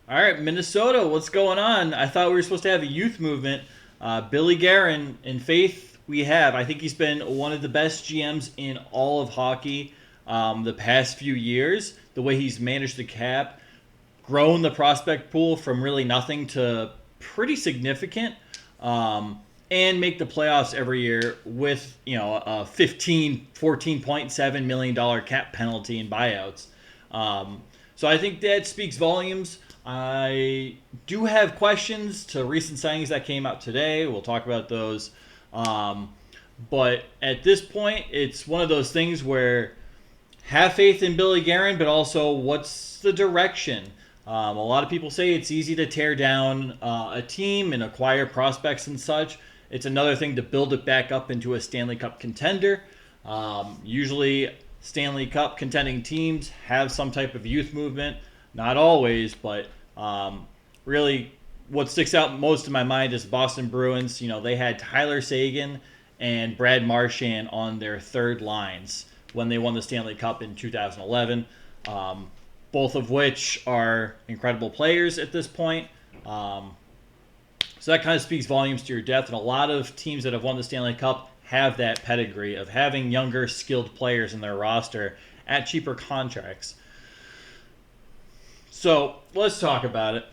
All right, Minnesota, what's going on? I thought we were supposed to have a youth movement. Billy Guerin, in faith we have. I think he's been one of the best GMs in all of hockey the past few years. The way he's managed the cap, grown the prospect pool from really nothing to pretty significant, and make the playoffs every year with a 15, $14.7 million cap penalty in buyouts. So I think that speaks volumes. I do have questions to recent signings that came out today. We'll talk about those. Um, but at this point, it's one of those things where have faith in Billy Guerin, but also what's the direction? A lot of people say it's easy to tear down a team and acquire prospects and such. It's another thing to build it back up into a Stanley Cup contender. Usually, Stanley Cup contending teams have some type of youth movement. Not always, but really what sticks out most in my mind is Boston Bruins. They had Tyler Seguin and Brad Marchand on their third lines when they won the Stanley Cup in 2011, both of which are incredible players at this point. So that kind of speaks volumes to your depth, and a lot of teams that have won the Stanley Cup have that pedigree of having younger, skilled players in their roster at cheaper contracts. So let's talk about it.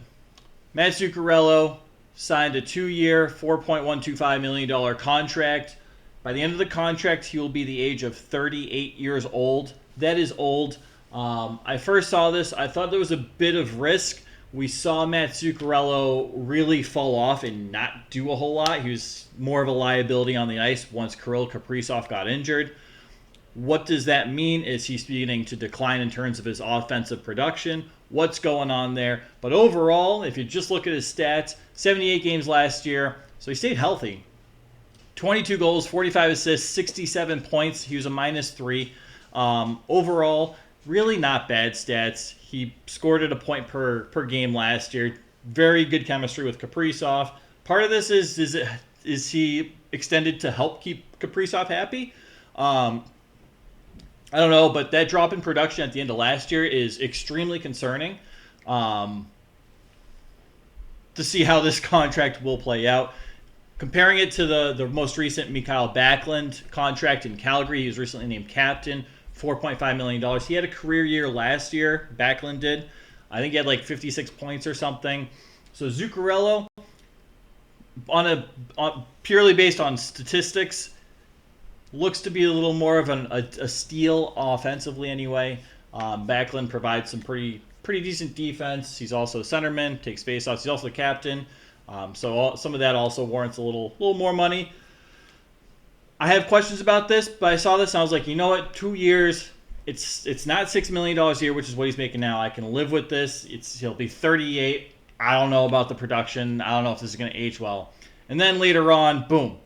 Matt Zuccarello signed a 2-year, $4.125 million contract. By the end of the contract, he will be the age of 38 years old. That is old. I first saw this. I thought there was a bit of risk. We saw Matt Zuccarello really fall off and not do a whole lot. He was more of a liability on the ice once Kirill Kaprizov got injured. What does that mean? Is he beginning to decline in terms of his offensive production? What's going on there? But overall, if you just look at his stats, 78 games last year, so he stayed healthy. 22 goals, 45 assists, 67 points. He was a -3. Overall, really not bad stats. He scored at a point per game last year. Very good chemistry with Kaprizov. Part of this is he extended to help keep Kaprizov happy? I don't know, but that drop in production at the end of last year is extremely concerning. To see how this contract will play out. Comparing it to the most recent Mikael Backlund contract in Calgary, he was recently named captain, $4.5 million. He had a career year last year, Backlund did. I think he had like 56 points or something. So Zuccarello, purely based on statistics, looks to be a little more of a steal offensively anyway. Backlund provides some pretty decent defense. He's also a centerman, takes faceoffs. He's also the captain. Some of that also warrants a little more money. I have questions about this, but I saw this and I was like, you know what? 2 years, it's not $6 million a year, which is what he's making now. I can live with this. He'll be 38. I don't know about the production. I don't know if this is going to age well. And then later on, boom,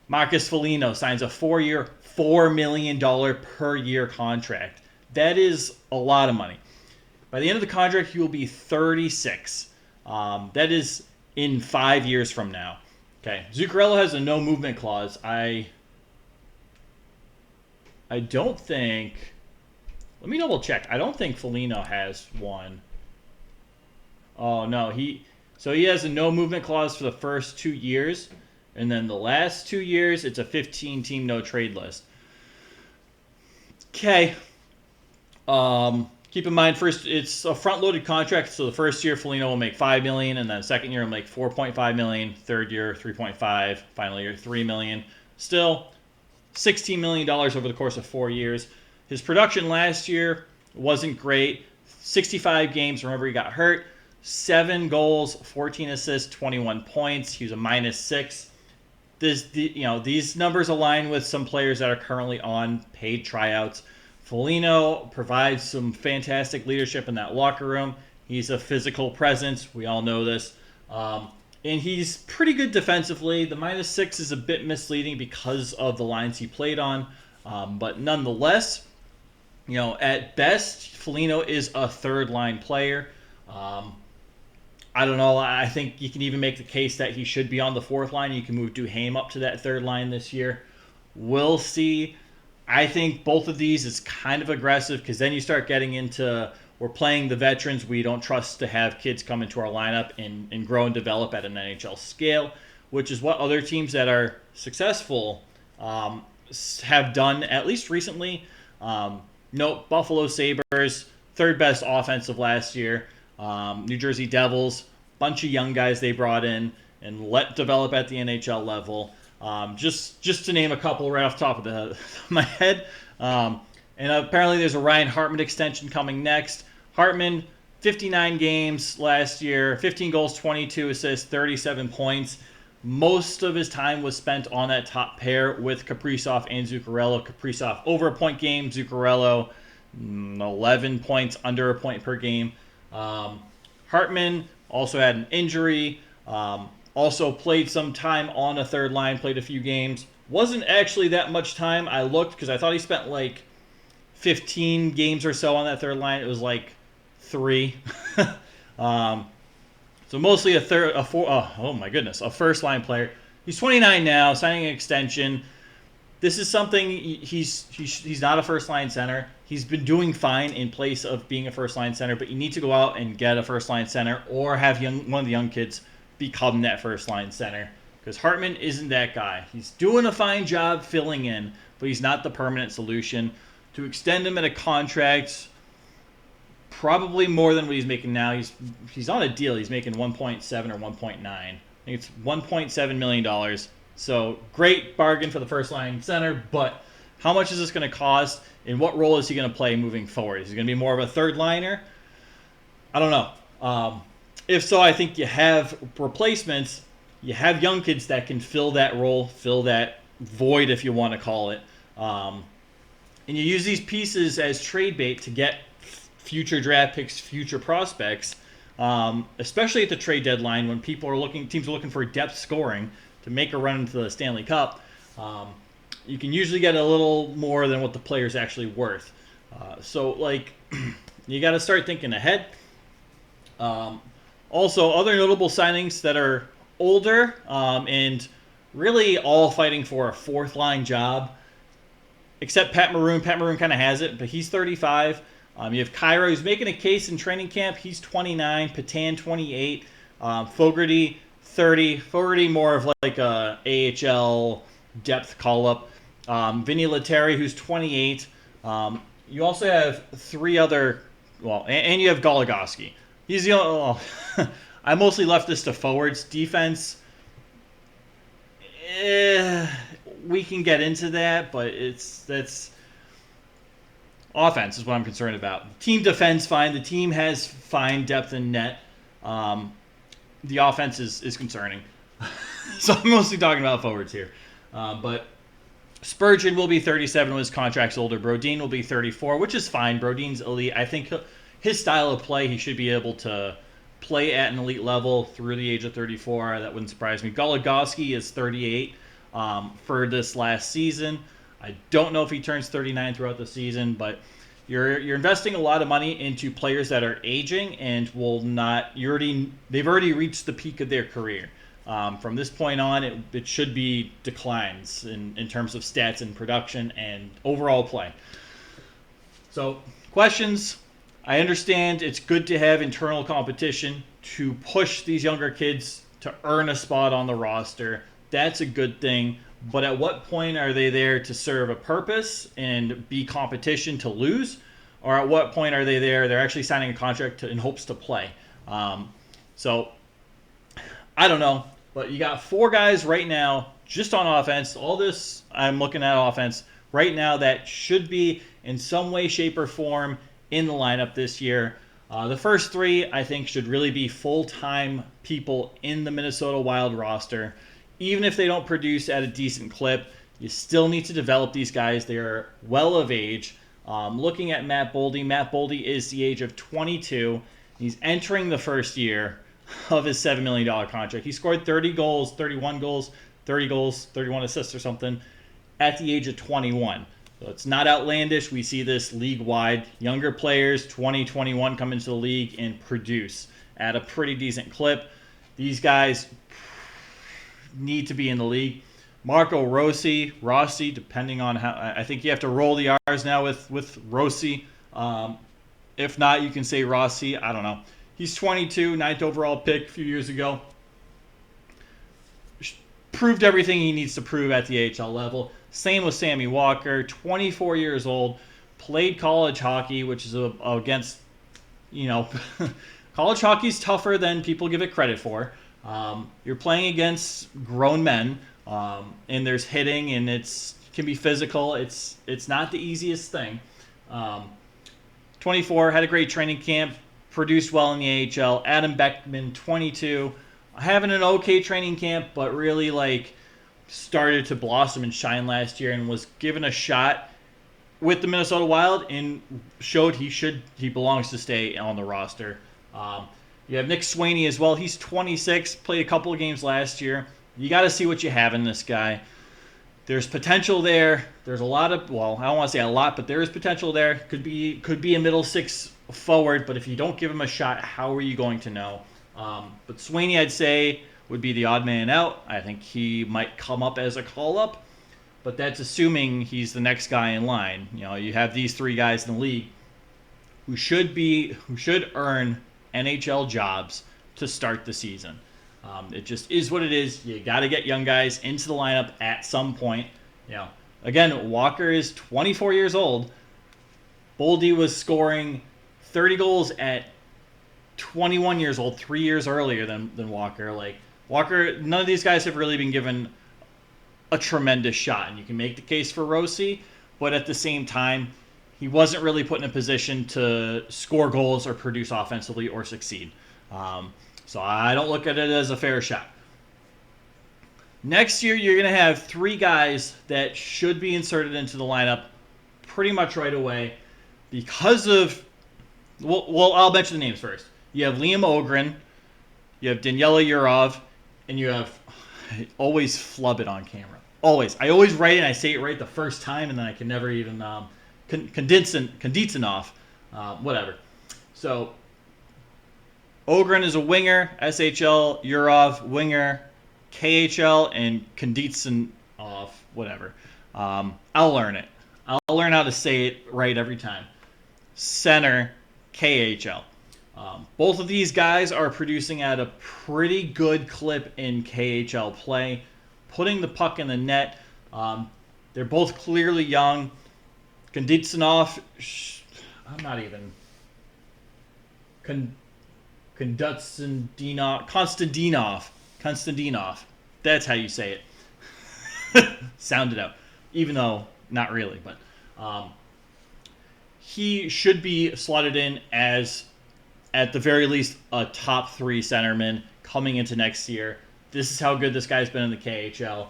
Marcus Foligno signs a 4-year, $4 million per year contract. That is a lot of money. By the end of the contract, he will be 36. That is in 5 years from now. Okay, Zuccarello has a no movement clause. I don't think. Let me double check. I don't think Foligno has one. Oh no, he has a no movement clause for the first 2 years, and then the last 2 years it's a 15-team no trade list. Okay. Keep in mind, first it's a front-loaded contract, so the first year Foligno will make $5 million, and then second year will make $4.5 million, third year $3.5, final year $3 million. Still, $16 million over the course of 4 years. His production last year wasn't great. 65 games. Remember, he got hurt. 7 goals, 14 assists, 21 points. He was a -6. These numbers align with some players that are currently on paid tryouts. Foligno provides some fantastic leadership in that locker room. He's a physical presence. We all know this. And he's pretty good defensively. The -6 is a bit misleading because of the lines he played on. But nonetheless, at best, Foligno is a third-line player. I don't know. I think you can even make the case that he should be on the fourth line. You can move Duhaime up to that third line this year. We'll see. I think both of these is kind of aggressive because then you start getting into we're playing the veterans. We don't trust to have kids come into our lineup and grow and develop at an NHL scale, which is what other teams that are successful have done, at least recently. Buffalo Sabres, third best offensive last year. New Jersey Devils, bunch of young guys they brought in and let develop at the NHL level. Just to name a couple right off the top of my head. And apparently there's a Ryan Hartman extension coming next. Hartman, 59 games last year, 15 goals, 22 assists, 37 points. Most of his time was spent on that top pair with Kaprizov and Zuccarello. Kaprizov over a point game, Zuccarello 11 points, under a point per game. Hartman also had an injury, also played some time on a third line, played a few games. Wasn't actually that much time. I looked because I thought he spent like 15 games or so on that third line. It was like 3. So mostly a first line player. He's 29 now, signing an extension. This is something he's not a first line center. He's been doing fine in place of being a first line center, but you need to go out and get a first line center or have one of the young kids become that first line center, because Hartman isn't that guy. He's doing a fine job filling in, but he's not the permanent solution. To extend him at a contract, probably more than what he's making now. He's on a deal. He's making 1.7 or 1.9. I think it's $1.7 million. So great bargain for the first line center, but how much is this going to cost, and what role is he going to play moving forward? Is he going to be more of a third liner? I don't know. If so, I think you have replacements. You have young kids that can fill that role, fill that void, if you want to call it. And you use these pieces as trade bait to get future draft picks, future prospects, especially at the trade deadline when teams are looking for depth scoring to make a run into the Stanley Cup. You can usually get a little more than what the player's actually worth. You got to start thinking ahead. Also, other notable signings that are older and really all fighting for a fourth line job, except Pat Maroon. Pat Maroon kind of has it, but he's 35. You have Kyra, who's making a case in training camp. He's 29. Patan, 28. Fogarty, 30. Fogarty, more of like a AHL depth call-up. Vinny Lettieri, who's 28. You also have 3 other... and you have Goligoski. He's the only... I mostly left this to forwards. Defense... we can get into that, but that's... Offense is what I'm concerned about. Team defends fine. The team has fine depth in net. The offense is concerning. So I'm mostly talking about forwards here. But Spurgeon will be 37 when his contract's older. Brodin will be 34, which is fine. Brodin's elite. I think his style of play, he should be able to play at an elite level through the age of 34. That wouldn't surprise me. Goligoski is 38 for this last season. I don't know if he turns 39 throughout the season, but you're investing a lot of money into players that are aging and will not. They've already reached the peak of their career. From this point on, it should be declines in terms of stats and production and overall play. So, questions. I understand it's good to have internal competition to push these younger kids to earn a spot on the roster. That's a good thing. But at what point are they there to serve a purpose and be competition to lose? Or at what point are they there, they're actually signing a contract in hopes to play? So, I don't know. But you got 4 guys right now just on offense. All this, I'm looking at offense right now that should be in some way, shape, or form in the lineup this year. The first 3, I think, should really be full-time people in the Minnesota Wild roster. Even if they don't produce at a decent clip, you still need to develop these guys. They are well of age. Looking at Matt Boldy is the age of 22. He's entering the first year of his $7 million contract. He scored 30 goals, 31 goals, 30 goals, 31 assists or something at the age of 21. So it's not outlandish. We see this league-wide. Younger players, 20, 21, come into the league and produce at a pretty decent clip. These guys need to be in the league. Marco Rossi, depending on how... I think you have to roll the R's now with Rossi. If not, you can say Rossi. I don't know. He's 22, ninth overall pick a few years ago. Proved everything he needs to prove at the AHL level. Same with Sammy Walker, 24 years old, played college hockey, which is against, college hockey's tougher than people give it credit for. You're playing against grown men, and there's hitting, and it can be physical. It's not the easiest thing. 24, had a great training camp, produced well in the AHL. Adam Beckman, 22, having an okay training camp, but really started to blossom and shine last year and was given a shot with the Minnesota Wild and showed he belongs to stay on the roster. You have Nick Sweeney as well. He's 26, played a couple of games last year. You got to see what you have in this guy. There's potential there. There's a lot of, I don't want to say a lot, but there is potential there. Could be a middle six forward, but if you don't give him a shot, how are you going to know? But Sweeney, I'd say, would be the odd man out. I think he might come up as a call-up, but that's assuming he's the next guy in line. You have these three guys in the league who should earn NHL jobs to start the season. It just is what it is. You got to get young guys into the lineup at some point. Again, Walker is 24 years old. Boldy was scoring 30 goals at 21 years old, 3 years earlier than Walker. Walker, none of these guys have really been given a tremendous shot. And you can make the case for Rossi, but at the same time, he wasn't really put in a position to score goals or produce offensively or succeed. So I don't look at it as a fair shot. Next year, you're going to have three guys that should be inserted into the lineup pretty much right away because of, I'll mention the names first. You have Liam Ogren, you have Daniela Yurov, and you have, I always flub it on camera. Always. I always write it and I say it right the first time, and then I can never even, Konditsinov, whatever. So, Ogren is a winger, SHL, Yurov, winger, KHL, and Konditsinov, whatever. I'll learn it. I'll learn how to say it right every time. Center, KHL. Both of these guys are producing at a pretty good clip in KHL play, putting the puck in the net. They're both clearly young. Konditsinov, I'm not even... Konstantinov. That's how you say it. Sound it out. Even though, not really, but he should be slotted in as, at the very least, a top three centerman coming into next year. This is how good this guy's been in the KHL.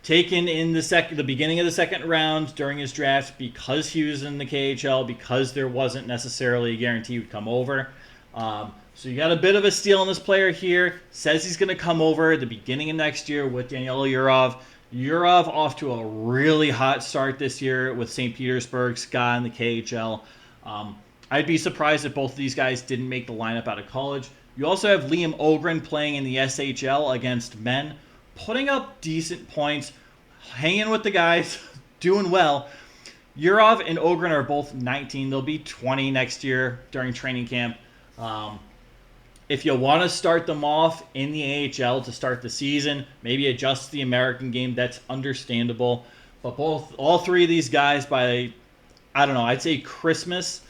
Taken in the beginning of the second round during his draft because he was in the KHL, because there wasn't necessarily a guarantee he would come over. So you got a bit of a steal on this player here. Says he's going to come over at the beginning of next year with Daniela Yurov. Yurov off to a really hot start this year with St. Petersburg's guy in the KHL. I'd be surprised if both of these guys didn't make the lineup out of college. You also have Liam Ogren playing in the SHL against men, putting up decent points, hanging with the guys, doing well. Yurov and Ogren are both 19. They'll be 20 next year during training camp. If you want to start them off in the AHL to start the season, maybe adjust the American game, that's understandable. But all three of these guys by, I don't know, I'd say Christmas,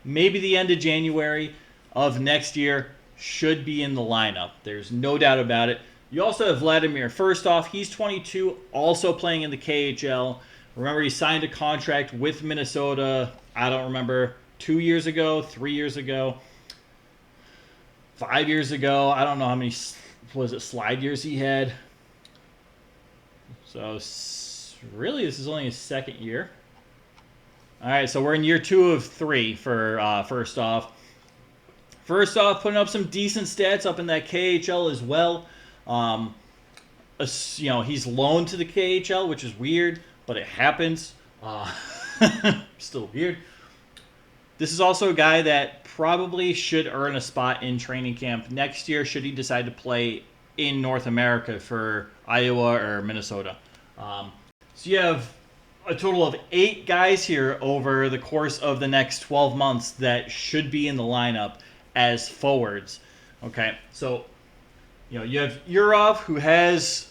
maybe the end of January of next year, should be in the lineup. There's no doubt about it. You also have Vladimir Firstov. He's 22, also playing in the KHL. Remember, he signed a contract with Minnesota, I don't remember, 2 years ago, 3 years ago, 5 years ago. I don't know how many, slide years he had. So, really, this is only his second year. All right, so we're in year 2 of 3 for Firstov. Firstov putting up some decent stats up in that KHL as well. He's loaned to the KHL, which is weird, but it happens. Still weird. This is also a guy that probably should earn a spot in training camp next year should he decide to play in North America for Iowa or Minnesota. So you have a total of 8 guys here over the course of the next 12 months that should be in the lineup as forwards. Okay, so you have Urov, who has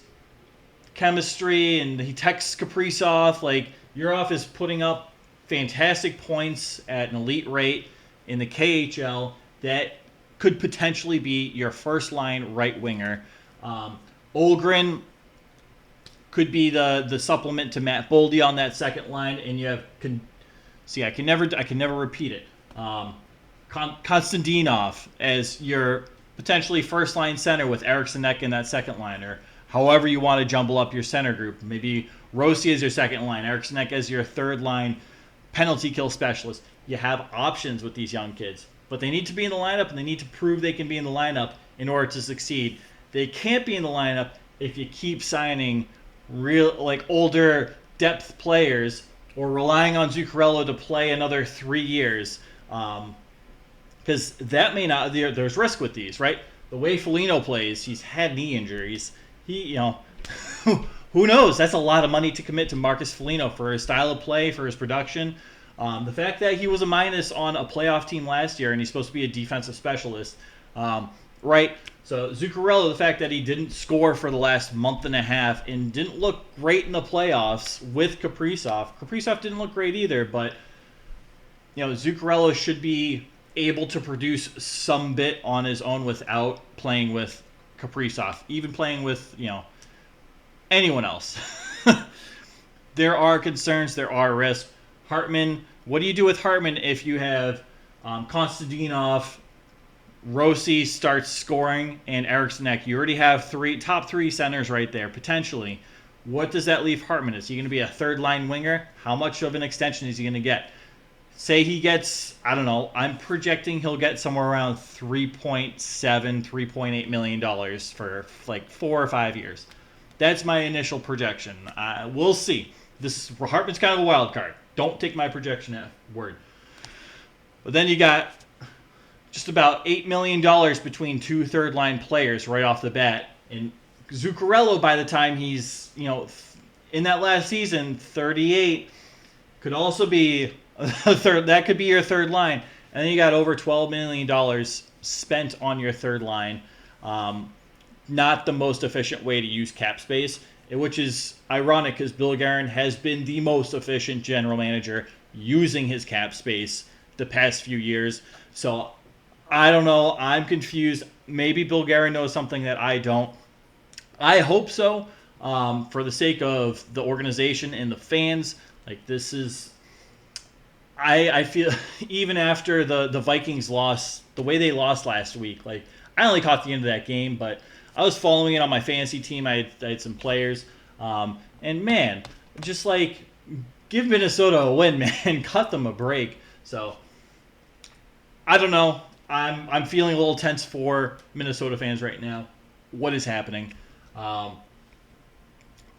chemistry, and he texts Kaprizov. Like, Urov is putting up fantastic points at an elite rate in the KHL that could potentially be your first line right winger. Olgren could be the supplement to Matt Boldy on that second line, and you have I can never repeat it. Konstantinov as your potentially first line center with Eriksson Ek in that second line, or however you want to jumble up your center group. Maybe Rossi as your second line, Eriksson Ek as your third line penalty kill specialist. You have options with these young kids, but they need to be in the lineup, and they need to prove they can be in the lineup in order to succeed. They can't be in the lineup if you keep signing older depth players or relying on Zuccarello to play another 3 years. Because that may not. There's risk with these, right? The way Foligno plays, he's had knee injuries. Who knows? That's a lot of money to commit to Marcus Foligno for his style of play, for his production. The fact that he was a minus on a playoff team last year, and he's supposed to be a defensive specialist, right? So Zuccarello, the fact that he didn't score for the last month and a half and didn't look great in the playoffs with Kaprizov. Kaprizov didn't look great either, but Zuccarello should be able to produce some bit on his own without playing with Kaprizov, even playing with anyone else. There are concerns, there are risks. Hartman, what do you do with Hartman if you have Konstantinov, Rossi starts scoring, and Eriksson Ek? You already have top three centers right there, potentially. What does that leave Hartman? Is he going to be a third-line winger? How much of an extension is he going to get? Say he gets, I don't know, I'm projecting he'll get somewhere around $3.7, $3.8 million for like 4 or 5 years. That's my initial projection. We'll see. Hartman's kind of a wild card. Don't take my projection at word. But then you got just about $8 million between 2 third-line players right off the bat. And Zuccarello, by the time he's, in that last season, 38, could also be a third. That could be your third line. And then you got over $12 million spent on your third line. Not the most efficient way to use cap space, which is ironic because Bill Guerin has been the most efficient general manager using his cap space the past few years. So I don't know. I'm confused. Maybe Bill Guerin knows something that I don't. I hope so, for the sake of the organization and the fans. Like, this is... I feel even after the Vikings loss, the way they lost last week, like, I only caught the end of that game, but I was following it on my fantasy team. I had some players. And, man, just, like, give Minnesota a win, man. Cut them a break. So, I don't know. I'm feeling a little tense for Minnesota fans right now. What is happening?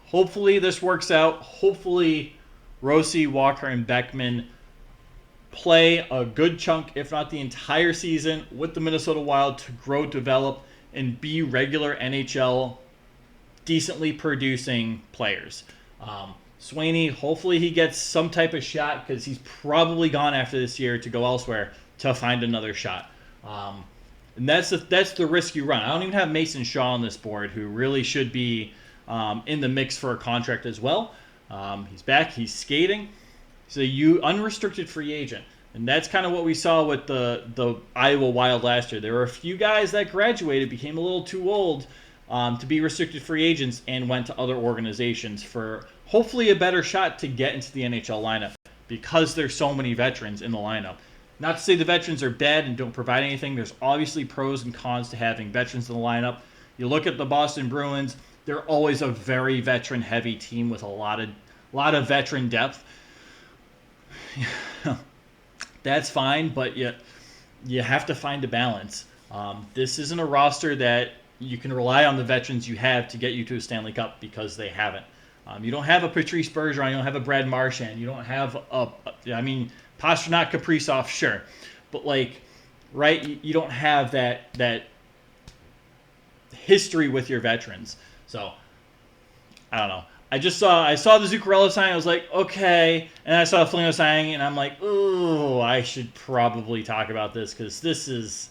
Hopefully this works out. Hopefully Rossi, Walker, and Beckman play a good chunk, if not the entire season, with the Minnesota Wild to grow, develop, and be regular NHL, decently producing players. Sweeney, hopefully he gets some type of shot because he's probably gone after this year to go elsewhere to find another shot. And that's the risk you run. I don't even have Mason Shaw on this board, who really should be in the mix for a contract as well. He's back. He's skating. So you unrestricted free agent. And that's kind of what we saw with the Iowa Wild last year. There were a few guys that graduated, became a little too old to be restricted free agents, and went to other organizations for hopefully a better shot to get into the NHL lineup because there's so many veterans in the lineup. Not to say the veterans are bad and don't provide anything. There's obviously pros and cons to having veterans in the lineup. You look at the Boston Bruins, they're always a very veteran-heavy team with a lot of veteran depth. That's fine, but you have to find a balance. This isn't a roster that you can rely on the veterans you have to get you to a Stanley Cup, because they haven't. You don't have a Patrice Bergeron, you don't have a Brad Marchand, you don't have Pastrnak, Kaprizov, sure, but right, you don't have that history with your veterans. So I don't know. I saw the Zuccarello sign. I was like, okay, and I saw the Foligno sign, and I'm like, ooh, I should probably talk about this because this is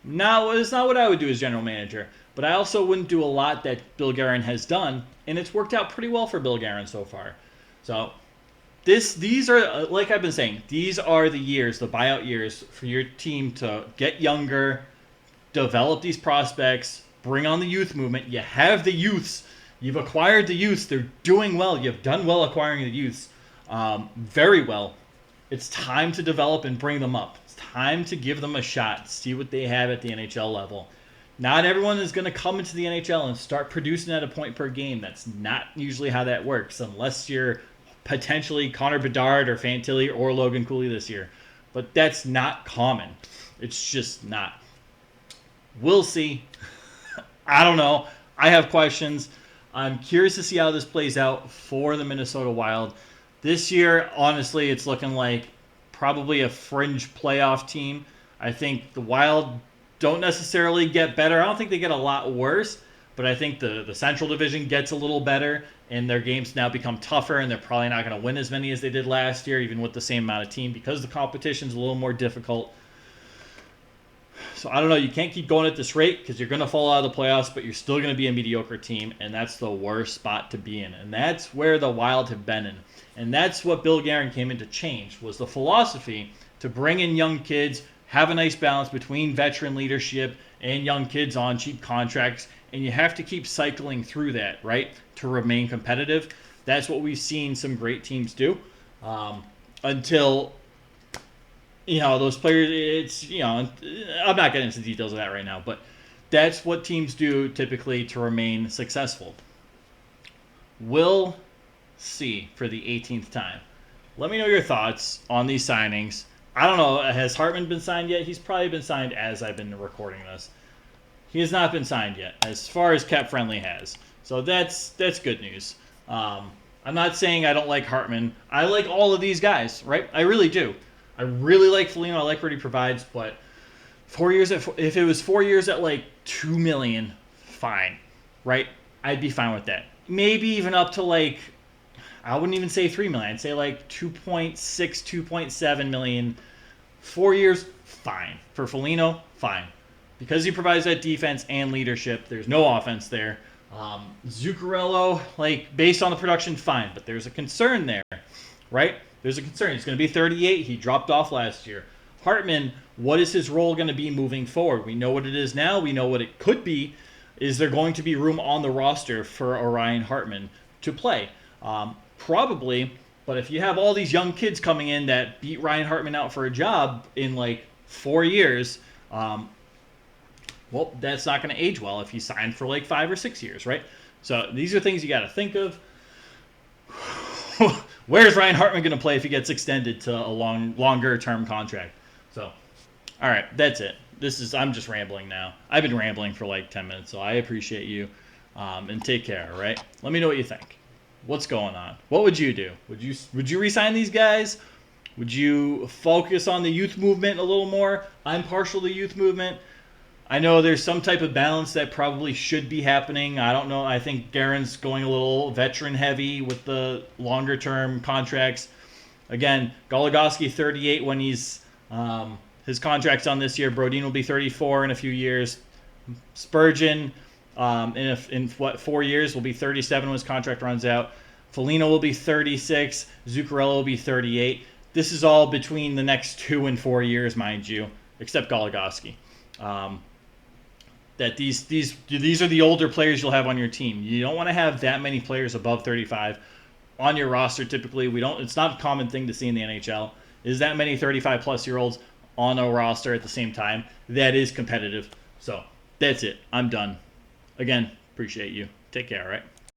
it's not what I would do as general manager. But I also wouldn't do a lot that Bill Guerin has done, and it's worked out pretty well for Bill Guerin so far. So these are, like I've been saying, these are the years, the buyout years for your team to get younger, develop these prospects, bring on the youth movement. You have the youths. You've acquired the youths. They're doing well. You've done well acquiring the youths. Very well. It's time to develop and bring them up. It's time to give them a shot, see what they have at the NHL level. Not everyone is going to come into the NHL and start producing at a point per game. That's not usually how that works, unless you're potentially Connor Bedard or Fantilli or Logan Cooley this year. But that's not common. It's just not. We'll see. I don't know. I have questions. I'm curious to see how this plays out for the Minnesota Wild. This year, honestly, it's looking like probably a fringe playoff team. I think the Wild don't necessarily get better. I don't think they get a lot worse, but I think the Central Division gets a little better, and their games now become tougher, and they're probably not going to win as many as they did last year, even with the same amount of team, because the competition's a little more difficult. So I don't know. You can't keep going at this rate because you're going to fall out of the playoffs, but you're still going to be a mediocre team, and that's the worst spot to be in. And that's where the Wild have been in. And that's what Bill Guerin came in to change, was the philosophy to bring in young kids, have a nice balance between veteran leadership and young kids on cheap contracts, and you have to keep cycling through that, right, to remain competitive. That's what we've seen some great teams do until, those players, I'm not getting into the details of that right now, but that's what teams do typically to remain successful. We'll see for the 18th time. Let me know your thoughts on these signings. I don't know. Has Hartman been signed yet? He's probably been signed as I've been recording this. He has not been signed yet, as far as Cap Friendly has. So that's good news. I'm not saying I don't like Hartman. I like all of these guys, right? I really do. I really like Foligno. I like what he provides, but 4 years if it was 4 years at like $2 million, fine, right? I'd be fine with that. Maybe even up to like, I wouldn't even say $3 million. I'd say like 2.6, 2.7 million. 4 years, fine. For Foligno, fine. Because he provides that defense and leadership, there's no offense there. Zuccarello, like, based on the production, fine. But there's a concern there, right? There's a concern. He's going to be 38. He dropped off last year. Hartman, what is his role going to be moving forward? We know what it is now. We know what it could be. Is there going to be room on the roster for Orion Hartman to play? Probably, but if you have all these young kids coming in that beat Ryan Hartman out for a job in like 4 years, well, that's not going to age well if he signed for like 5 or 6 years, right? So these are things you got to think of. Where's Ryan Hartman going to play if he gets extended to a longer term contract? So, all right, that's it. I'm just rambling now. I've been rambling for like 10 minutes, so I appreciate you, and take care, all right? Let me know what you think. What's going on? What would you do? Would you re-sign these guys? Would you focus on the youth movement a little more? I'm partial to youth movement. I know there's some type of balance that probably should be happening. I don't know. I think Guerin's going a little veteran heavy with the longer term contracts. Again, Goligoski 38 when he's his contract's on this year. Brodin will be 34 in a few years. Spurgeon in 4 years will be 37 when his contract runs out. Foligno will be 36. Zuccarello will be 38. This is all between the next 2 and 4 years, mind you, except Goligoski. That these are the older players you'll have on your team. You don't want to have that many players above 35 on your roster. Typically, it's not a common thing to see in the NHL. Is that many 35-plus-year-olds on a roster at the same time that is competitive? So that's it. I'm done. Again, appreciate you. Take care, all right?